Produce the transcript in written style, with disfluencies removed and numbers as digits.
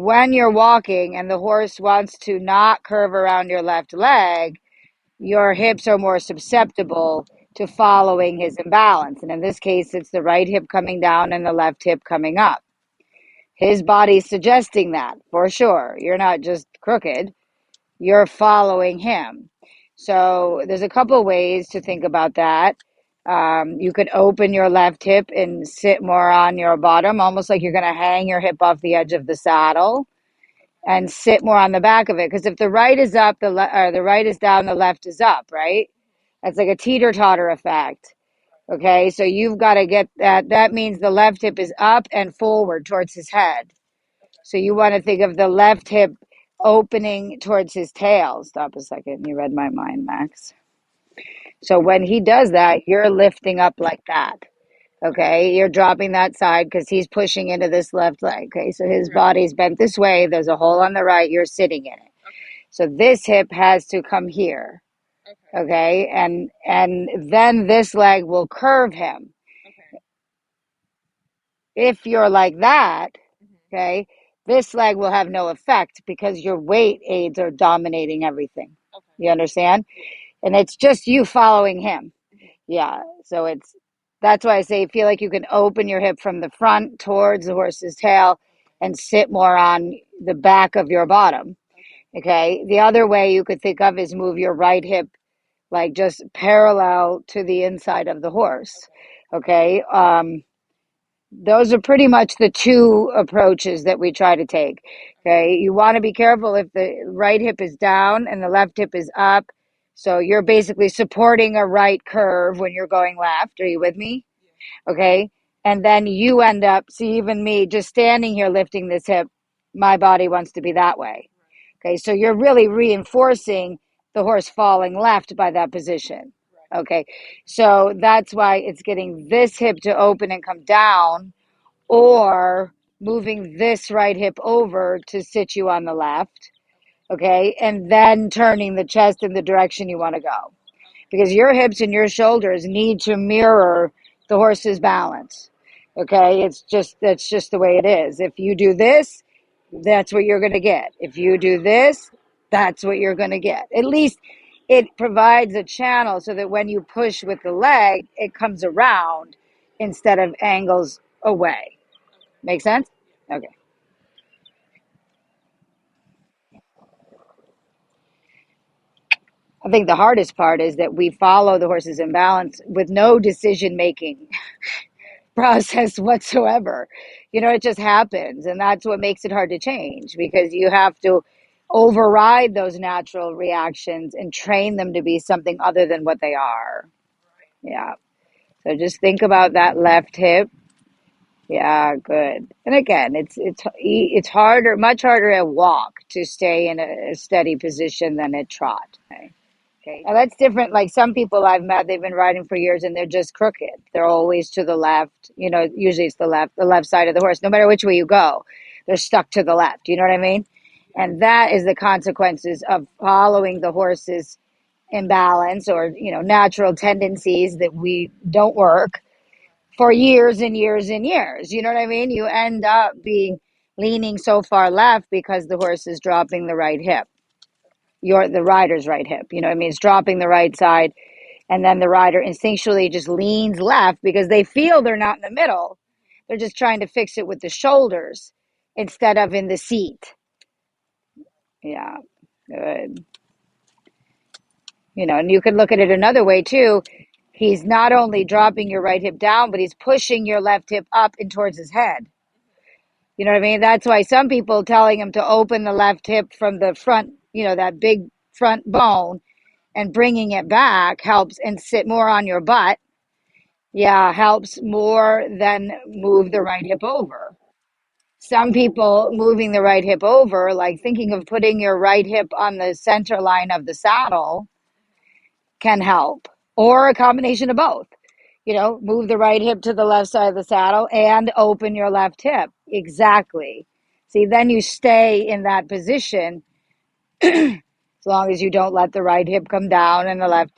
When you're walking and the horse wants to not curve around your left leg, your hips are more susceptible to following his imbalance. And in this case, it's the right hip coming down and the left hip coming up. His body's suggesting that for sure. You're not just crooked, you're following him. So there's a couple ways to think about that. You could open your left hip and sit more on your bottom, almost like you're going to hang your hip off the edge of the saddle and sit more on the back of it. Because if the right is up, the right is down, the left is up, right? That's like a teeter-totter effect. Okay, so you've got to get that. That means the left hip is up and forward towards his head. So you want to think of the left hip opening towards his tail. Stop a second. You read my mind, Max. So when he does that, you're lifting up like that. Okay, you're dropping that side because he's pushing into this left leg. Okay, so his body's bent this way. There's a hole on the right. You're sitting in it. So this hip has to come here. Okay, and then this leg will curve him. If you're like that, okay, this leg will have no effect because your weight aids are dominating everything. You understand? And it's just you following him. Yeah. So that's why I say feel like you can open your hip from the front towards the horse's tail and sit more on the back of your bottom. Okay. The other way you could think of is move your right hip like just parallel to the inside of the horse. Okay. Those are pretty much the two approaches that we try to take. Okay. You want to be careful if the right hip is down and the left hip is up. So you're basically supporting a right curve when you're going left. Are you with me? Okay. And then you end up, see, even me just standing here lifting this hip, my body wants to be that way. Okay. So you're really reinforcing the horse falling left by that position. Okay. So that's why it's getting this hip to open and come down or moving this right hip over to sit you on the left. Okay. And then turning the chest in the direction you want to go because your hips and your shoulders need to mirror the horse's balance. Okay. That's just the way it is. If you do this, that's what you're going to get. If you do this, that's what you're going to get. At least it provides a channel so that when you push with the leg, it comes around instead of angles away. Make sense? Okay. I think the hardest part is that we follow the horse's imbalance with no decision making process whatsoever. It just happens. And that's what makes it hard to change because you have to override those natural reactions and train them to be something other than what they are. Yeah. So just think about that left hip. Yeah, good. And again, it's harder, much harder at walk to stay in a steady position than at trot. Okay. Now that's different. Like some people I've met, they've been riding for years and they're just crooked. They're always to the left. Usually it's the left side of the horse. No matter which way you go, they're stuck to the left. You know what I mean? And that is the consequences of following the horse's imbalance or, natural tendencies that we don't work for years and years and years. You know what I mean? You end up leaning so far left because the horse is dropping the right hip. The rider's right hip. You know what I mean? It's dropping the right side. And then the rider instinctually just leans left because they feel they're not in the middle. They're just trying to fix it with the shoulders instead of in the seat. Yeah, good. And you can look at it another way too. He's not only dropping your right hip down, but he's pushing your left hip up and towards his head. You know what I mean? That's why some people telling him to open the left hip from the front, that big front bone and bringing it back helps and sit more on your butt. Yeah, helps more than move the right hip over. Some people moving the right hip over, like thinking of putting your right hip on the center line of the saddle can help, or a combination of both. Move the right hip to the left side of the saddle and open your left hip. Exactly. See, then you stay in that position as long as you don't let the right hip come down and the left.